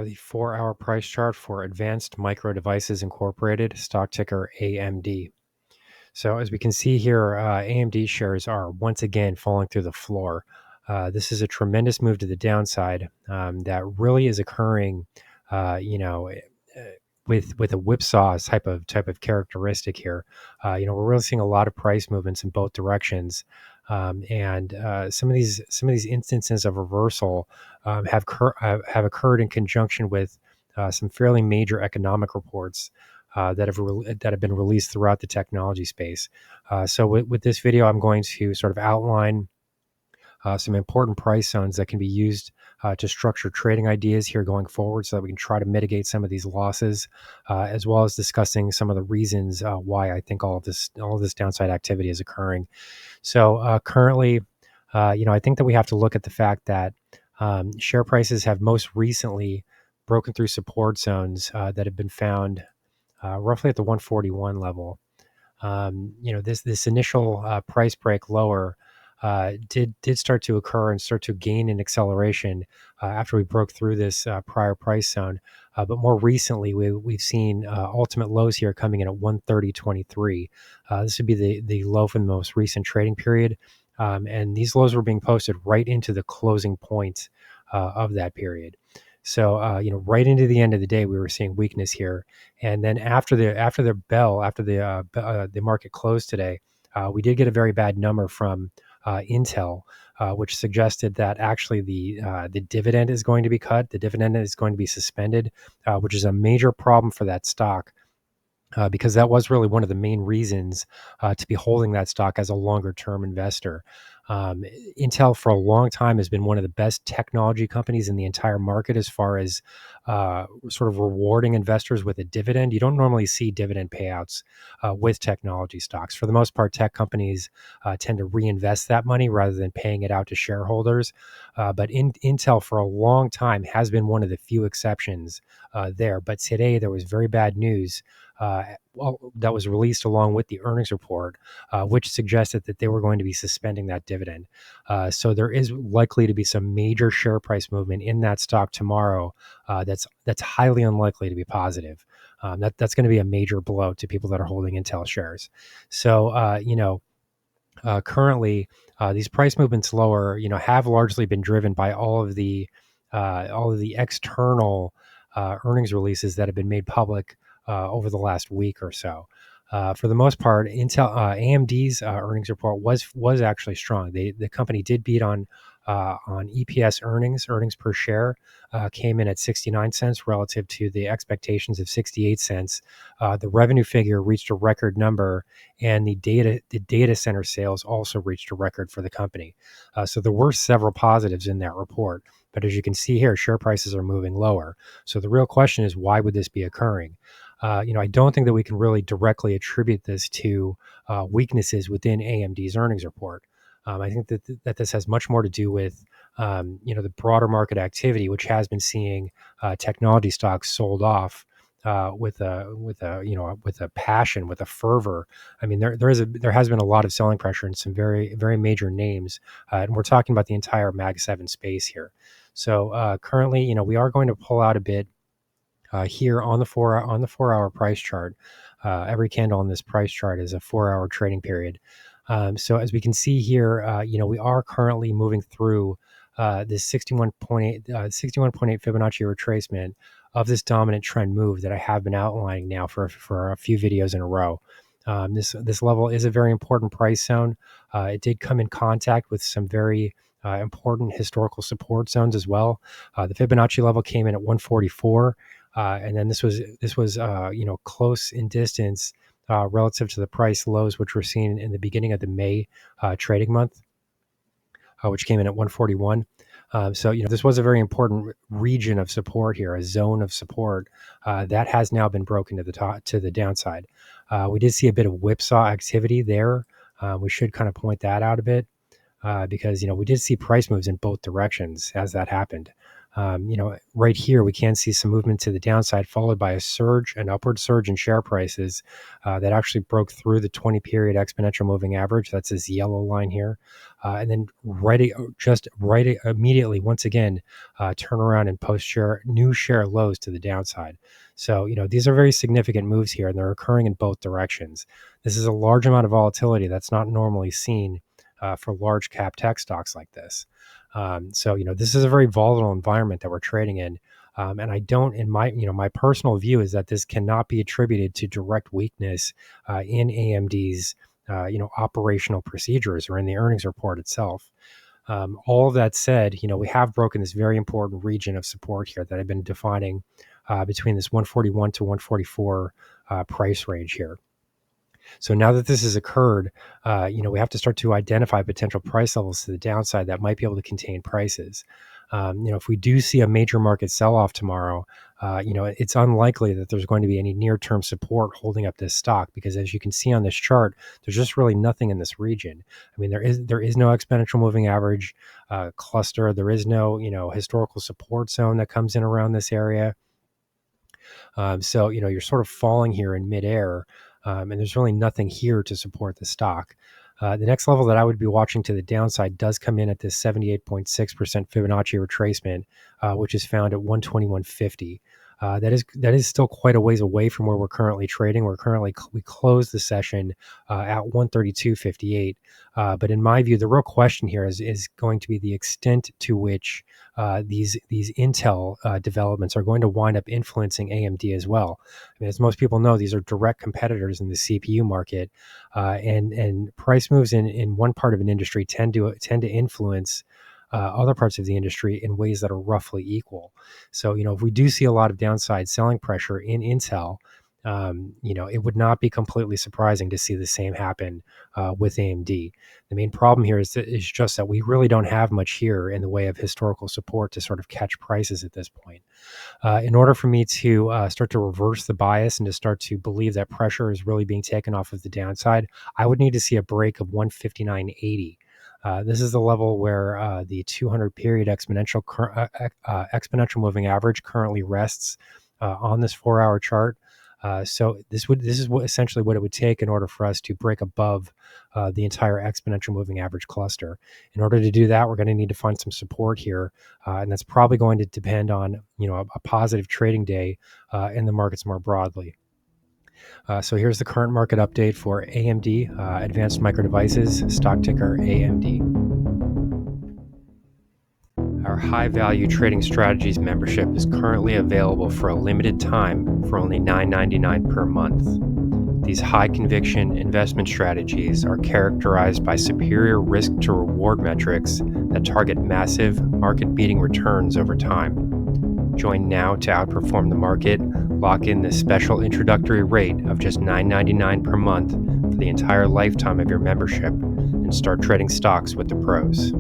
the 4-hour price chart for Advanced Micro Devices Incorporated, stock ticker AMD. So as we can see here, AMD shares are once again falling through the floor. This is a tremendous move to the downside that really is occurring, uh, you know, eh, eh, with a whipsaw type of characteristic here. We're really seeing a lot of price movements in both directions, and some of these instances of reversal have occurred in conjunction with some fairly major economic reports that have been released throughout the technology space. So with this video, I'm going to sort of outline some important price zones that can be used to structure trading ideas here going forward, so that we can try to mitigate some of these losses, as well as discussing some of the reasons why I think all of this downside activity is occurring. So currently, I think that we have to look at the fact that share prices have most recently broken through support zones that have been found roughly at the 141 level. This initial price break lower did start to occur and start to gain an acceleration after we broke through this prior price zone. But more recently, we've seen ultimate lows here coming in at 130.23. This would be the low from the most recent trading period. And these lows were being posted right into the closing point of that period. So, right into the end of the day, we were seeing weakness here, and then after the market closed today, we did get a very bad number from Intel, which suggested that actually the dividend is going to be cut. The dividend is going to be suspended, which is a major problem for that stock. Because that was really one of the main reasons to be holding that stock as a longer term investor. Um, Intel for a long time has been one of the best technology companies in the entire market as far as sort of rewarding investors with a dividend. You don't normally see dividend payouts with technology stocks. For the most part, tech companies tend to reinvest that money rather than paying it out to shareholders. But Intel for a long time has been one of the few exceptions there. But today there was very bad news that was released along with the earnings report, which suggested that they were going to be suspending that dividend. So there is likely to be some major share price movement in that stock tomorrow. That's highly unlikely to be positive. That's going to be a major blow to people that are holding Intel shares. So currently these price movements lower, have largely been driven by all of the external earnings releases that have been made public over the last week or so. For the most part, AMD's earnings report was actually strong. The company did beat on EPS earnings per share, came in at 69 cents relative to the expectations of 68 cents. The revenue figure reached a record number, and the data center sales also reached a record for the company. So there were several positives in that report. But as you can see here, share prices are moving lower. So the real question is, why would this be occurring? I don't think that we can really directly attribute this to weaknesses within AMD's earnings report. I think that this has much more to do with the broader market activity, which has been seeing technology stocks sold off with a passion, with a fervor. I mean, there has been a lot of selling pressure in some very very major names, and we're talking about the entire Mag 7 space here. So currently, we are going to pull out a bit here on the 4-hour price chart. Every candle on this price chart is a 4-hour trading period. So as we can see here, we are currently moving through this 61.8 Fibonacci retracement of this dominant trend move that I have been outlining now for a few videos in a row. This level is a very important price zone. It did come in contact with some very important historical support zones as well. The Fibonacci level came in at 144. And then this was close in distance relative to the price lows, which were seen in the beginning of the May trading month, which came in at 141. So this was a very important region of support here, a zone of support that has now been broken to the downside. We did see a bit of whipsaw activity there. We should kind of point that out a bit because we did see price moves in both directions as that happened. Right here, we can see some movement to the downside, followed by an upward surge in share prices that actually broke through the 20-period exponential moving average. That's this yellow line here. And then immediately, once again, turn around and post new share lows to the downside. So, these are very significant moves here, and they're occurring in both directions. This is a large amount of volatility that's not normally seen for large cap tech stocks like this. This is a very volatile environment that we're trading in. And I don't, my personal view is that this cannot be attributed to direct weakness in AMD's, operational procedures or in the earnings report itself. All of that said, we have broken this very important region of support here that I've been defining between this 141 to 144 price range here. So now that this has occurred, we have to start to identify potential price levels to the downside that might be able to contain prices. If we do see a major market sell-off tomorrow, it's unlikely that there's going to be any near-term support holding up this stock, because as you can see on this chart, there's just really nothing in this region. I mean, there is no exponential moving average cluster. There is no, historical support zone that comes in around this area. So you're sort of falling here in midair, and there's really nothing here to support the stock. The next level that I would be watching to the downside does come in at this 78.6% Fibonacci retracement, which is found at 121.50. That is still quite a ways away from where we're currently trading. We closed the session at 132.58. But in my view, the real question here is going to be the extent to which these Intel developments are going to wind up influencing AMD as well. I mean, as most people know, these are direct competitors in the CPU market, and price moves in one part of an industry tend to influence other parts of the industry in ways that are roughly equal. So, if we do see a lot of downside selling pressure in Intel, it would not be completely surprising to see the same happen with AMD. The main problem here is just that we really don't have much here in the way of historical support to sort of catch prices at this point. In order for me to start to reverse the bias and to start to believe that pressure is really being taken off of the downside, I would need to see a break of 159.80. This is the level where the 200-period exponential moving average currently rests on this 4-hour chart. So this is essentially what it would take in order for us to break above the entire exponential moving average cluster. In order to do that, we're going to need to find some support here, and that's probably going to depend on a positive trading day in the markets more broadly. So here's the current market update for AMD, Advanced Micro Devices, stock ticker AMD. Our high value trading strategies membership is currently available for a limited time for only $9.99 per month. These high conviction investment strategies are characterized by superior risk to reward metrics that target massive market beating returns over time. Join now to outperform the market. Lock in this special introductory rate of just $9.99 per month for the entire lifetime of your membership, and start trading stocks with the pros.